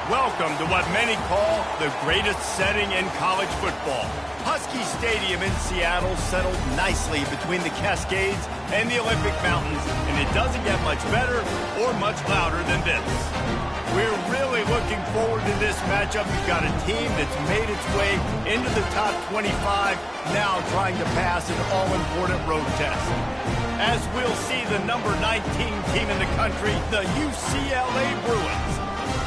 Welcome to what many call the greatest setting in college football. Husky Stadium in Seattle settled nicely between the Cascades and the Olympic Mountains, and it doesn't get much better or much louder than this. We're really looking forward to this matchup. We've got a team that's made its way into the top 25, now trying to pass an all-important road test. As we'll see the number 19 team in the country, the UCLA Bruins,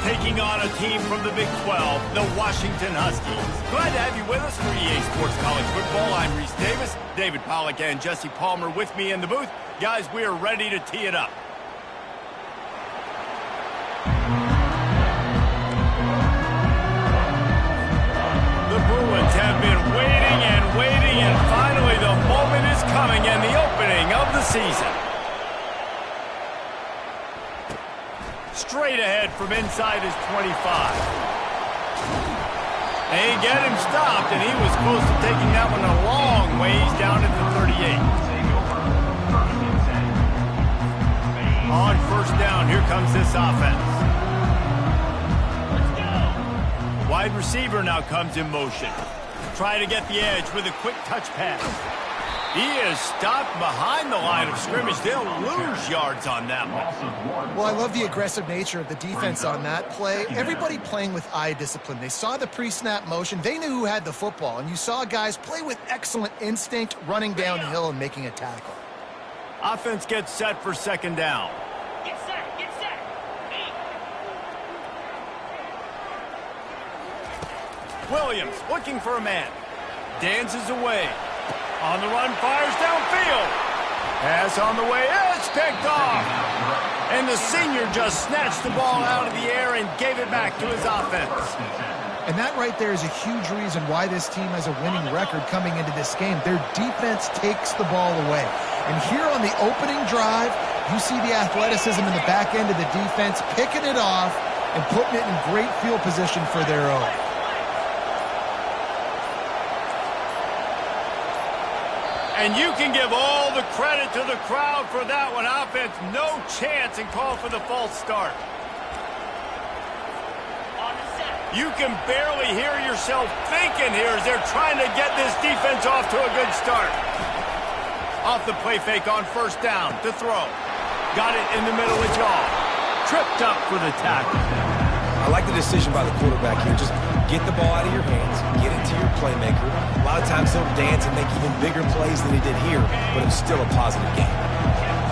taking on a team from the Big 12, the Washington Huskies. Glad to have you with us for EA Sports College Football. I'm Reese Davis, David Pollack and Jesse Palmer with me in the booth. Guys, we are ready to tee it up. The Bruins have been waiting and finally the moment is coming and the opening of the season. Straight ahead from inside his 25. They get him stopped, and he was close to taking that one a long ways down at the 38. On first down, here comes this offense. Wide receiver now comes in motion. Try to get the edge with a quick touch pass. He is stopped behind the line of scrimmage. They'll lose yards on that one. Well, I love the aggressive nature of the defense on that play. Everybody playing with eye discipline. They saw the pre-snap motion. They knew who had the football. And you saw guys play with excellent instinct, running downhill and making a tackle. Offense gets set for second down. Get set, get set. Williams looking for a man. Dances away. On the run, fires downfield. Pass on the way, it's picked off. And the senior just snatched the ball out of the air and gave it back to his offense. And that right there is a huge reason why this team has a winning record coming into this game. Their defense takes the ball away. And here on the opening drive, you see the athleticism in the back end of the defense, picking it off and putting it in great field position for their own. And you can give all the credit to the crowd for that one. Offense, no chance, and call for the false start. You can barely hear yourself thinking here as they're trying to get this defense off to a good start. Off the play fake on first down to throw. Got it in the middle of jaw. Tripped up for the tackle. I like the decision by the quarterback here. Just get the ball out of your hands, get it to your playmaker. A lot of times he'll dance and make even bigger plays than he did here, but it's still a positive game.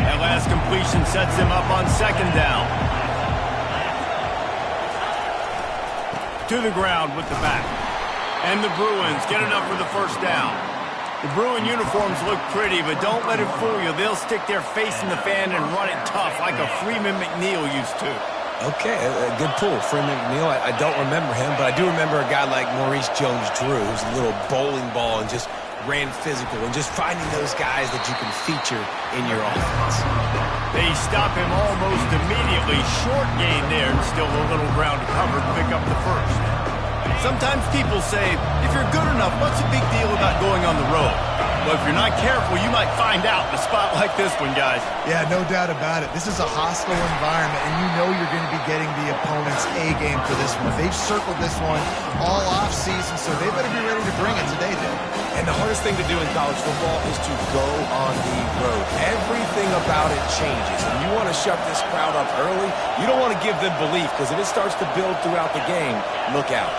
That last completion sets him up on second down. To the ground with the back. And the Bruins get enough for the first down. The Bruin uniforms look pretty, but don't let it fool you. They'll stick their face in the fan and run it tough like a Freeman McNeil used to. Okay, a good pull. Freeman McNeil, I don't remember him, but I do remember a guy like Maurice Jones-Drew, who's a little bowling ball and just ran physical, and just finding those guys that you can feature in your offense. They stop him almost immediately. Short gain there, and still a little ground to cover to pick up the first. Sometimes people say, if you're good enough, what's the big deal about going on the road? Well, if you're not careful, you might find out in a spot like this one, guys. Yeah, no doubt about it. This is a hostile environment, and you know you're going to be getting the opponent's A-game for this one. They've circled this one all off-season, so they better be ready to bring it today, then. And the hardest thing to do in college football is to go on the road. Everything about it changes, and you want to shut this crowd up early. You don't want to give them belief, because if it starts to build throughout the game, look out.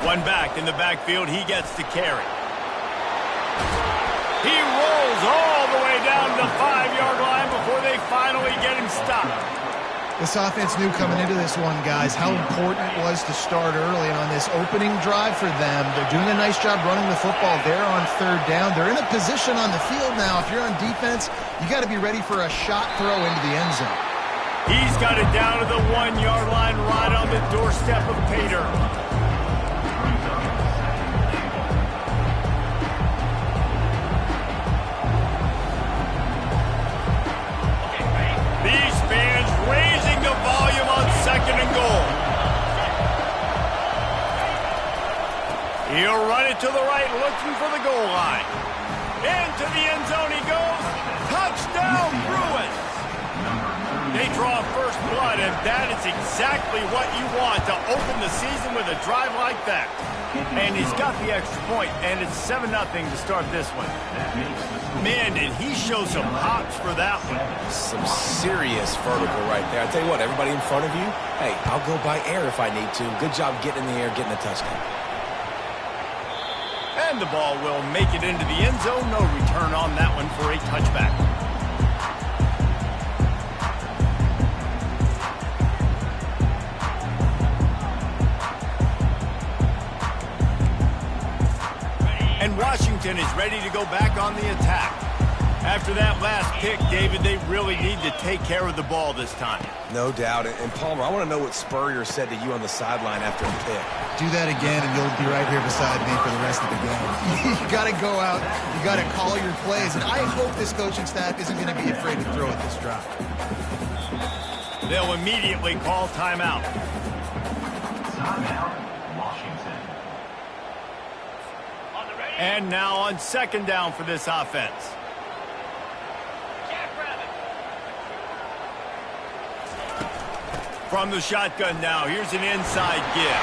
One back in the backfield, he gets to carry. He rolls all the way down to the 5-yard line before they finally get him stopped. This offense knew coming into this one, guys, how important it was to start early. And on this opening drive for them, they're doing a nice job running the football. They're on third down. They're in a position on the field now. If you're on defense, you got to be ready for a shot throw into the end zone. He's got it down to the 1-yard line right on the doorstep of Pater. These fans raising the volume on second and goal. He'll run it to the right, looking for the goal line. Into the end zone he goes. Touchdown, Bruins. They draw first blood, and That is exactly what you want to open the season with a drive like that. And he's got the extra point, and it's 7-0 to start this one. Man, did he show some hops for that one. Some serious vertical right there. I tell you what, everybody in front of you, hey, I'll go by air if I need to. Good job getting in the air, getting a touchdown. And the ball will make it into the end zone. No return on that one for a touchback. And Washington is ready to go back on the attack. After that last pick, David, they really need to take care of the ball this time. No doubt. And Palmer, I want to know what Spurrier said to you on the sideline after the pick. Do that again, and you'll be right here beside me for the rest of the game. You got to go out. You got to call your plays. And I hope this coaching staff isn't going to be afraid to throw at this drive. They'll immediately call timeout. Timeout, Washington. And now on second down for this offense. From the shotgun now, here's an inside give.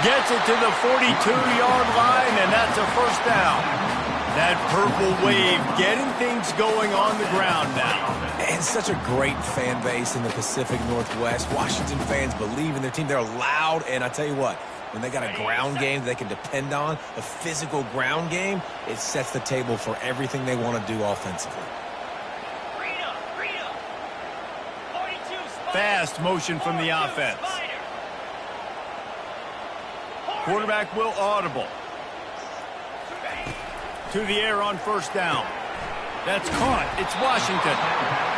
Gets it to the 42-yard line, and that's a first down. That purple wave getting things going on the ground now. And such a great fan base in the Pacific Northwest. Washington fans believe in their team. They're loud, and I tell you what, when they got a ground game they can depend on, a physical ground game, it sets the table for everything they want to do offensively. Fast motion from the offense. Quarterback will audible. To the air on first down. That's caught. It's Washington.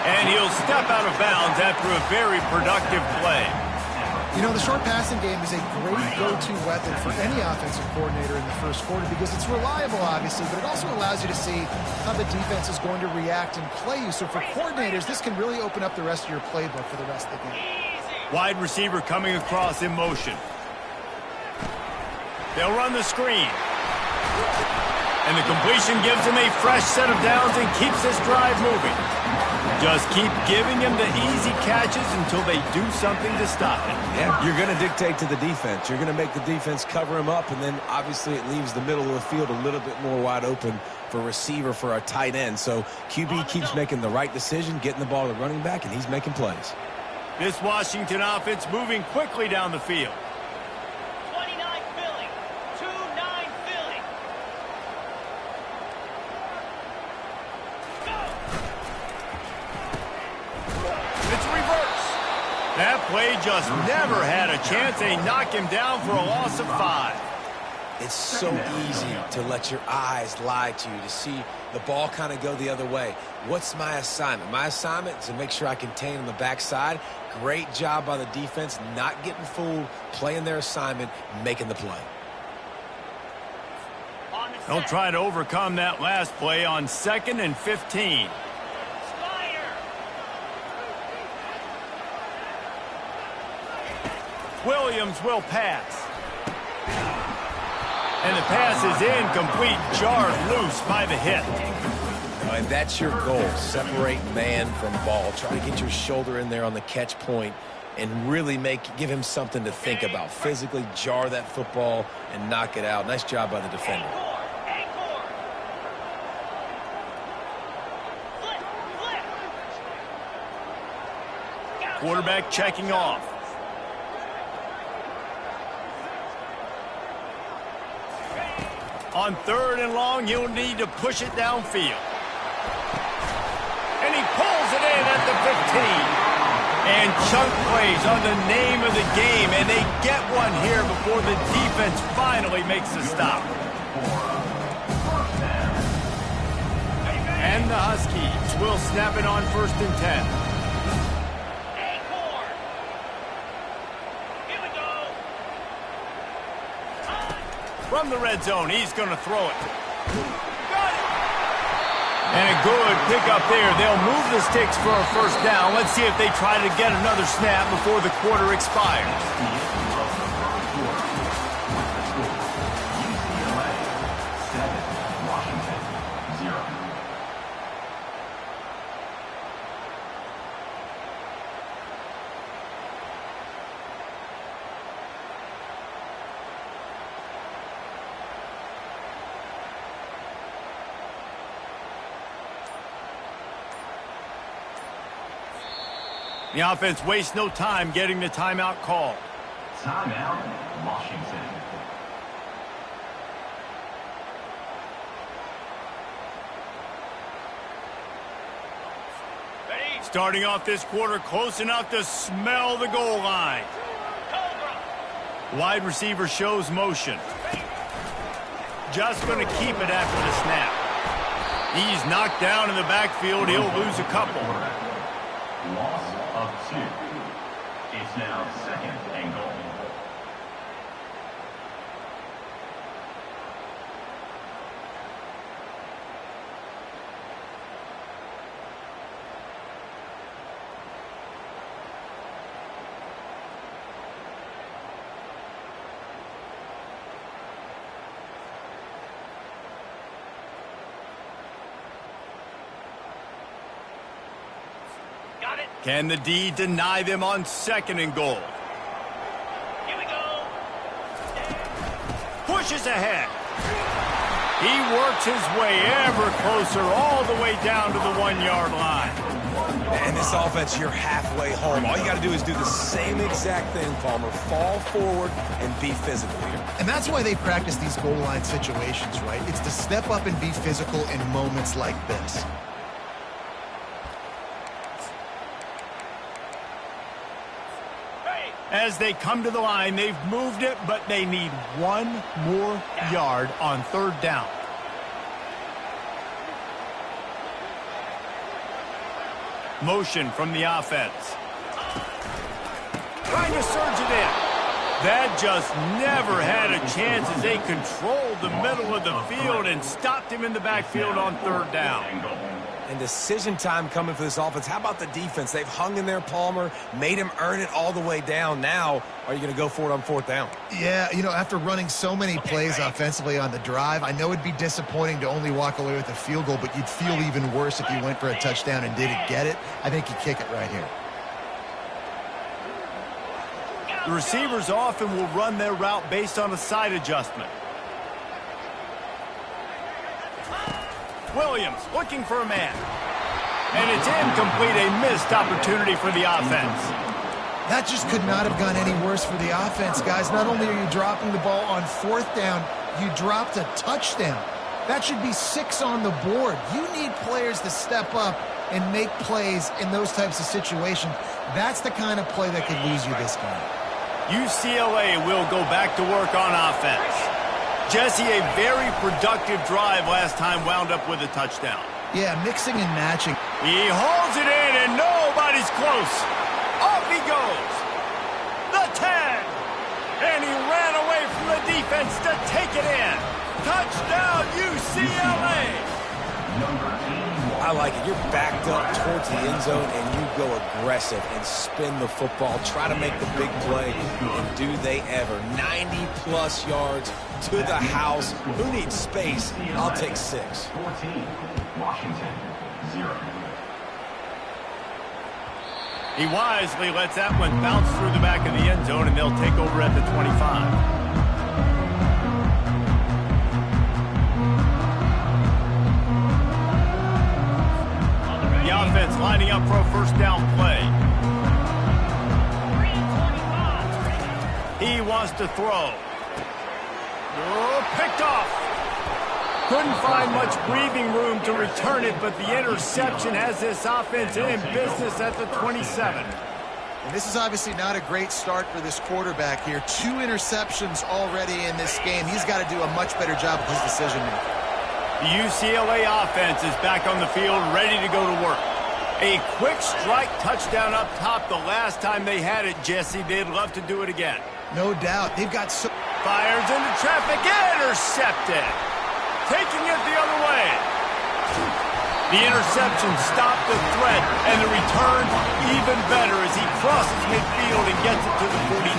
And he'll step out of bounds after a very productive play. You know, the short passing game is a great go-to weapon for any offensive coordinator in the first quarter because it's reliable, obviously, but it also allows you to see how the defense is going to react and play you. So for coordinators, this can really open up the rest of your playbook for the rest of the game. Wide receiver coming across in motion. They'll run the screen. And the completion gives him a fresh set of downs and keeps this drive moving. Just keep giving him the easy catches until they do something to stop it. Yeah, you're going to dictate to the defense. You're going to make the defense cover him up, and then obviously it leaves the middle of the field a little bit more wide open for receiver, for a tight end. So QB keeps making the right decision, getting the ball to the running back, and he's making plays. This Washington offense moving quickly down the field. 29 Philly, 2-9 Philly. It's a reverse. That play just never had a chance. They knock him down for a loss of 5. It's so easy to let your eyes lie to you, to see the ball kind of go the other way. What's my assignment? My assignment is to make sure I contain on the backside. Great job by the defense, not getting fooled, playing their assignment, making the play. They'll try to overcome that last play on 2nd and 15. Williams will pass. And the pass is incomplete, jarred loose by the hit. And that's your goal, separate man from ball. Try to get your shoulder in there on the catch point and really give him something to think about. Physically jar that football and knock it out. Nice job by the defender. Quarterback checking off. On 3rd and long, you'll need to push it downfield. And he pulls it in at the 15. And chunk plays on the name of the game, and they get one here before the defense finally makes the stop. And the Huskies will snap it on 1st and 10. From the red zone, he's going to throw it. Got it! And a good pickup there. They'll move the sticks for a first down. Let's see if they try to get another snap before the quarter expires. UCLA 7, Washington 0. The offense wastes no time getting the timeout call. Timeout, Washington. Ready? Starting off this quarter close enough to smell the goal line. Cobra. Wide receiver shows motion. Just going to keep it after the snap. He's knocked down in the backfield. He'll lose a couple. Loss of 2. It's now 2nd and goal. Got it. Can the D deny them on 2nd and goal? Here we go. Pushes ahead. He works his way ever closer all the way down to the 1-yard line. And this offense, you're halfway home. All you got to do is do the same exact thing, Palmer. Fall forward and be physical here. And that's why they practice these goal line situations, right? It's to step up and be physical in moments like this. As they come to the line, they've moved it, but they need 1 more yard on 3rd down. Motion from the offense. Trying to surge it in. That just never had a chance as they controlled the middle of the field and stopped him in the backfield on 3rd down. And decision time coming for this offense. How about the defense? They've hung in there, Palmer, made him earn it all the way down. Now, are you going to go for it on 4th down? Yeah, you know, after running so many plays offensively on the drive, I know it'd be disappointing to only walk away with a field goal, but you'd feel even worse if you went for a touchdown and didn't get it. I think you kick it right here. The receivers often will run their route based on a side adjustment. Williams looking for a man. And it's incomplete, a missed opportunity for the offense. That just could not have gone any worse for the offense, guys. Not only are you dropping the ball on 4th down, you dropped a touchdown. That should be 6 on the board. You need players to step up and make plays in those types of situations. That's the kind of play that could lose you this game. UCLA will go back to work on offense. Jesse, a very productive drive last time, wound up with a touchdown. Yeah, mixing and matching. He holds it in, and nobody's close. Off he goes. The 10. And he ran away from the defense to take it in. Touchdown, UCLA. I like it. You're backed up towards the end zone, and you go aggressive and spin the football. Try to make the big play, and do they ever. 90-plus yards to the house. Who needs space? I'll take 6. 14, Washington, 0. He wisely lets that one bounce through the back of the end zone, and they'll take over at the 25. The offense lining up for a 1st down play. He wants to throw. Oh, picked off. Couldn't find much breathing room to return it, but the interception has this offense in business at the 27. And this is obviously not a great start for this quarterback here. 2 interceptions already in this game. He's got to do a much better job with his decision-making. The UCLA offense is back on the field, ready to go to work. A quick strike touchdown up top the last time they had it, Jesse. They'd love to do it again. No doubt. They've got so... Fires into traffic, intercepted. Taking it the other way. The interception stopped the threat, and the return even better as he crosses midfield and gets it to the 49.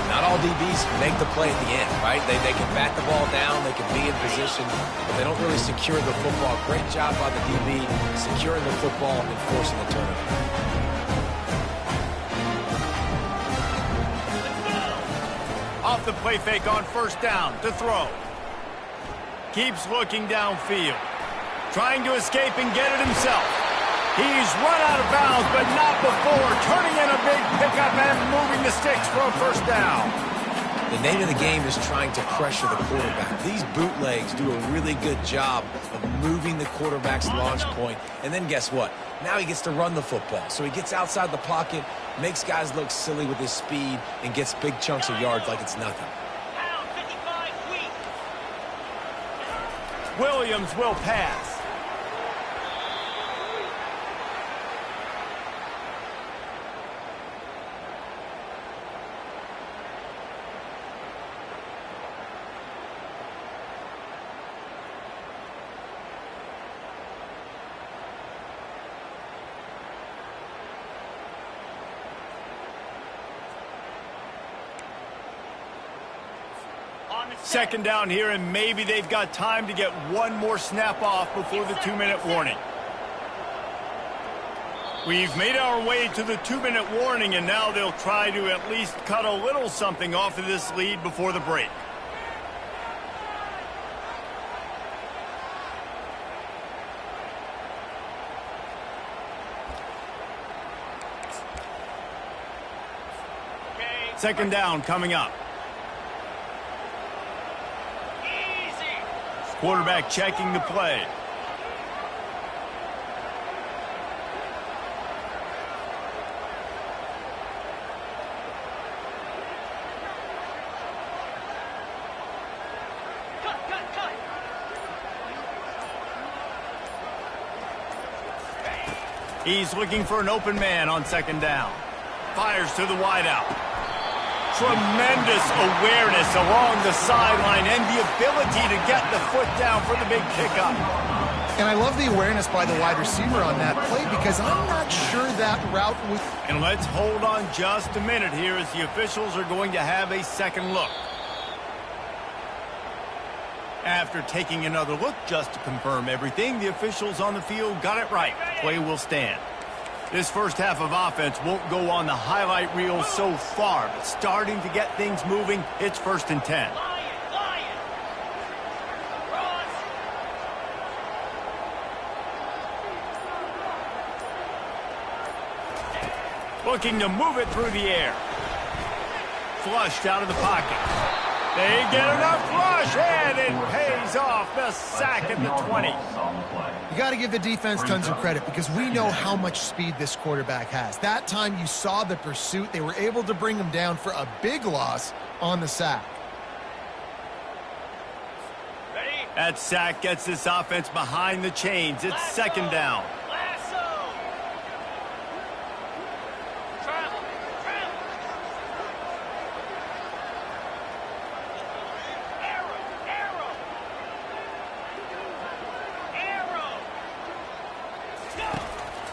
Not all DBs make the play at the end, right? They can bat the ball down, they can be in position, but they don't really secure the football. Great job by the DB securing the football and forcing the turnover. Off the play fake on 1st down to throw. Keeps looking downfield. Trying to escape and get it himself. He's run out of bounds, but not before turning in a big pickup and moving the sticks for a first down. The name of the game is trying to pressure the quarterback. These bootlegs do a really good job of moving the quarterback's launch point. And then guess what? Now he gets to run the football. So he gets outside the pocket, makes guys look silly with his speed, and gets big chunks of yards like it's nothing. Williams will pass. Second down here, and maybe they've got time to get one more snap off before the 2-minute warning. We've made our way to the 2-minute warning, and now they'll try to at least cut a little something off of this lead before the break. Second down coming up. Quarterback checking the play. Cut. He's looking for an open man on second down. Fires to the wideout. Tremendous awareness along the sideline and the ability to get the foot down for the big pickup. And I love the awareness by the wide receiver on that play because I'm not sure that route was... And let's hold on just a minute here as the officials are going to have a second look. After taking another look just to confirm everything, the officials on the field got it right. Play will stand. This first half of offense won't go on the highlight reel so far, but starting to get things moving, it's 1st and 10. Looking to move it through the air. Flushed out of the pocket. They get enough flush, and it pays off. The sack at the 20. You got to give the defense tons of credit because we know how much speed this quarterback has. That time you saw the pursuit. They were able to bring him down for a big loss on the sack. That sack gets this offense behind the chains. It's second down.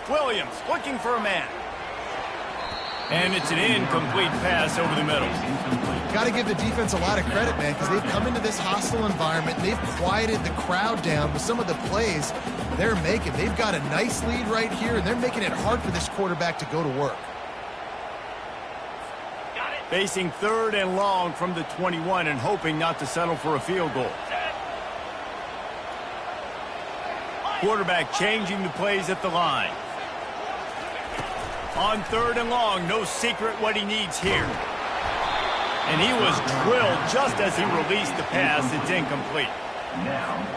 Williams looking for a man. And it's an incomplete pass over the middle. Got to give the defense a lot of credit, man, because they've come into this hostile environment. They've quieted the crowd down with some of the plays they're making. They've got a nice lead right here, and they're making it hard for this quarterback to go to work. Facing 3rd and long from the 21 and hoping not to settle for a field goal. Quarterback changing the plays at the line. On 3rd and long, no secret what he needs here. And he was drilled just as he released the pass. It's incomplete.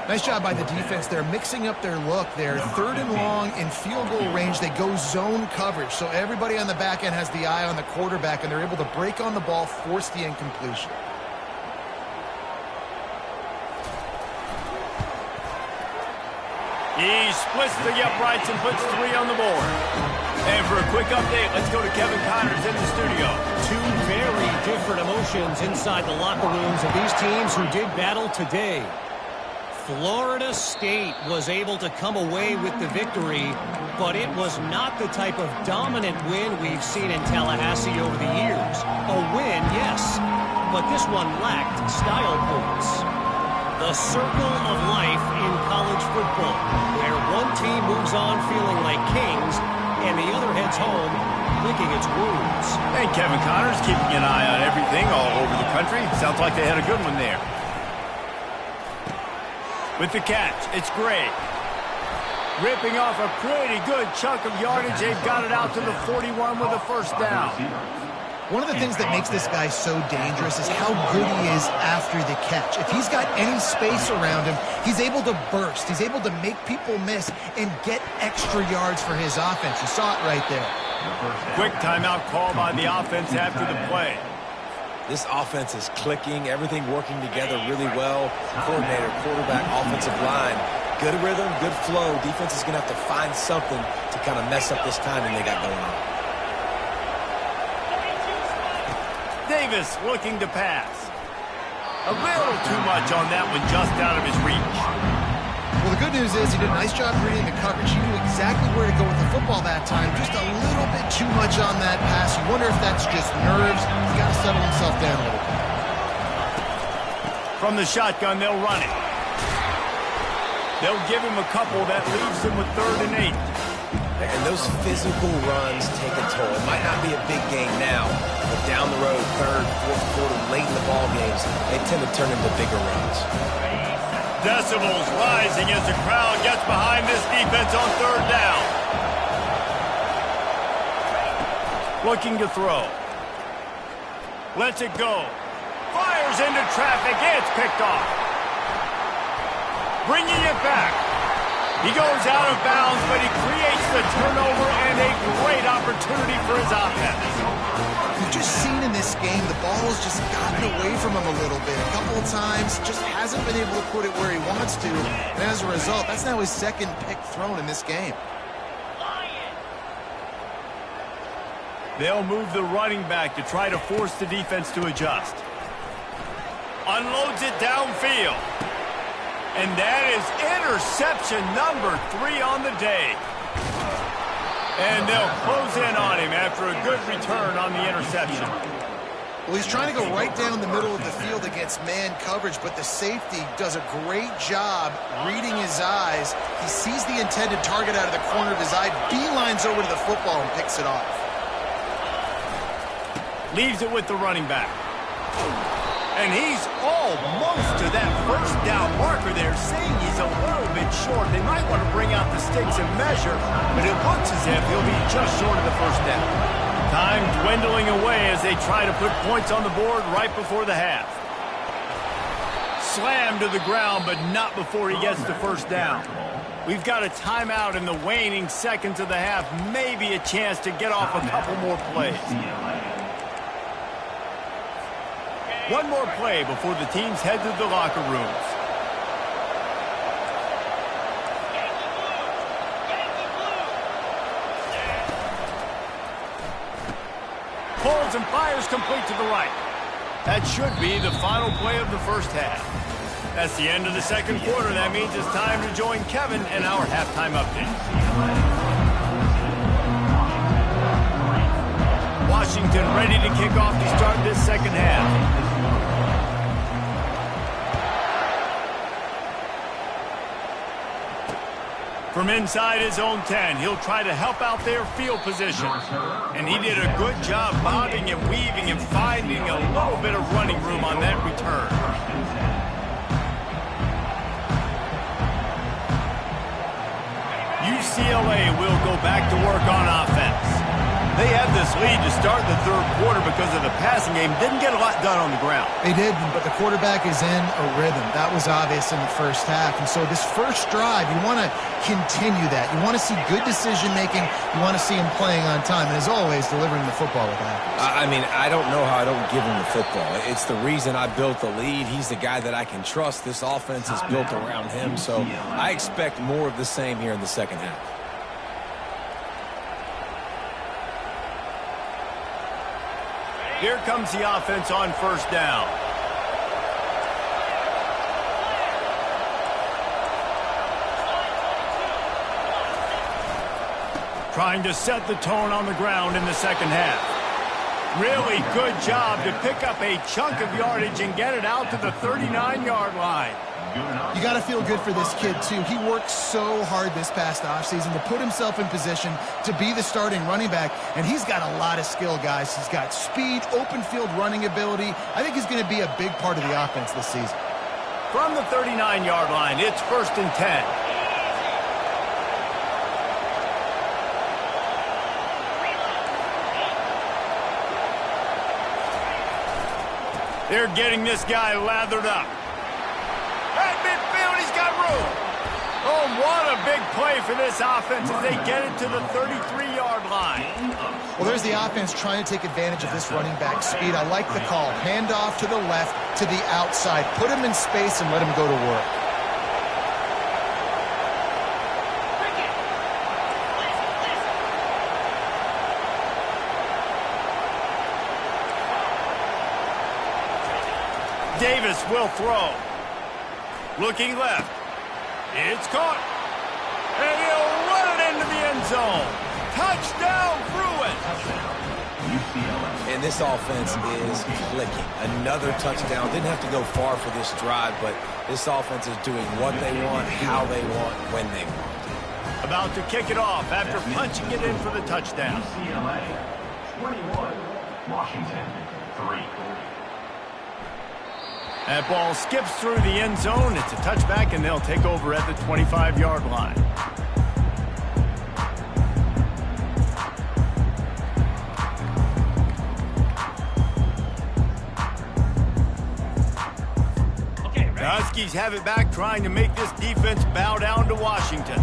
Nice job by the defense. They're mixing up their look there. 3rd and long in field goal range. They go zone coverage. So everybody on the back end has the eye on the quarterback, and they're able to break on the ball, force the incompletion. He splits the uprights and puts 3 on the board. And for a quick update, let's go to Kevin Connors in the studio. Two very different emotions inside the locker rooms of these teams who did battle today. Florida State was able to come away with the victory, but it was not the type of dominant win we've seen in Tallahassee over the years. A win, yes, but this one lacked style points. The circle of life in college football, where one team moves on feeling like kings and the other heads home licking its wounds. And Kevin Connors keeping an eye on everything all over the country. Sounds like they had a good one there. With the catch, it's Gray. Ripping off a pretty good chunk of yardage. They've got it out to the 41 with a first down. One of the things that makes this guy so dangerous is how good he is after the catch. If he's got any space around him, he's able to burst. He's able to make people miss and get extra yards for his offense. You saw it right there. Quick timeout call by the offense after the play. This offense is clicking, everything working together really well. Coordinator, quarterback, offensive line. Good rhythm, good flow. Defense is going to have to find something to kind of mess up this timing they got going on. Davis looking to pass. A little too much on that one, just out of his reach. Well, the good news is he did a nice job reading the coverage. He knew exactly where to go with the football that time. Just a little bit too much on that pass. You wonder if that's just nerves. He's got to settle himself down a little bit. From the shotgun, they'll run it. They'll give him a couple that leaves him with 3rd and 8. And those physical runs take a toll. It might not be a big game now, but down the road, 3rd, 4th quarter, late in the ball games, they tend to turn into bigger runs. Decibels rising as the crowd gets behind this defense on 3rd down. Looking to throw. Lets it go. Fires into traffic. It's picked off. Bringing it back. He goes out of bounds, but he creates the turnover and a great opportunity for his offense. You've just seen in this game, the ball's just gotten away from him a little bit. A couple of times, just hasn't been able to put it where he wants to. And as a result, that's now his 2nd pick thrown in this game. They'll move the running back to try to force the defense to adjust. Unloads it downfield. And that is interception number 3 on the day. And they'll close in on him after a good return on the interception. Well, he's trying to go right down the middle of the field against man coverage, but the safety does a great job reading his eyes. He sees the intended target out of the corner of his eye, beelines over to the football and picks it off. Leaves it with the running back. And he's almost to that first down marker there, saying he's a little bit short. They might want to bring out the sticks and measure, but it looks as if he'll be just short of the first down. Time dwindling away as they try to put points on the board right before the half. Slammed to the ground, but not before he gets the first down. We've got a timeout in the waning seconds of the half. Maybe a chance to get off a couple more plays. One more play before the teams head to the locker rooms. Pulls and fires complete to the right. That should be the final play of the first half. That's the end of the 2nd quarter. That means it's time to join Kevin and our halftime update. Washington ready to kick off to start this 2nd half. From inside his own 10, he'll try to help out their field position. And he did a good job bobbing and weaving and finding a little bit of running room on that return. UCLA will go back to work on offense. They had this lead to start the 3rd quarter because of the passing game. Didn't get a lot done on the ground. They did, but the quarterback is in a rhythm. That was obvious in the first half. And so this first drive, you want to continue that. You want to see good decision-making. You want to see him playing on time. And as always, delivering the football with accuracy. I mean, I don't know how I don't give him the football. It's the reason I built the lead. He's the guy that I can trust. This offense is built around him. So I expect more of the same here in the 2nd half. Here comes the offense on first down. Trying to set the tone on the ground in the 2nd half. Really good job to pick up a chunk of yardage and get it out to the 39-yard line. You got to feel good for this kid, too. He worked so hard this past offseason to put himself in position to be the starting running back, and he's got a lot of skill, guys. He's got speed, open field running ability. I think he's going to be a big part of the offense this season. From the 39-yard line, it's 1st and 10. They're getting this guy lathered up. At midfield, he's got room. Oh, what a big play for this offense as they get it to the 33-yard line. Well, there's the offense trying to take advantage of this running back speed. I like the call. Hand off to the left, to the outside. Put him in space and let him go to work. Davis will throw. Looking left. It's caught. And he'll run it into the end zone. Touchdown, Bruin. UCLA. And this offense is clicking. Another touchdown. Didn't have to go far for this drive, but this offense is doing what they want, how they want, when they want. About to kick it off after punching it in for the touchdown. UCLA 21, Washington 3. That ball skips through the end zone. It's a touchback, and they'll take over at the 25-yard line. The Huskies have it back, trying to make this defense bow down to Washington.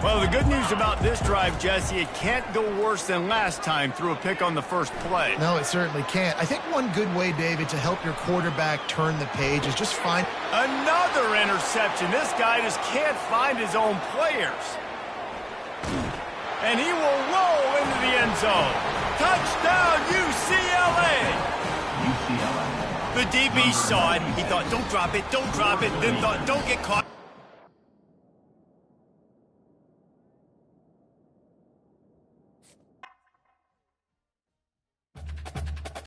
Well, the good news about this drive, Jesse, it can't go worse than last time through a pick on the first play. No, it certainly can't. I think one good way, David, to help your quarterback turn the page is just find... Another interception. This guy just can't find his own players. And he will roll into the end zone. Touchdown, UCLA! UCLA. The DB saw it. He thought, don't drop it, then thought, don't get caught.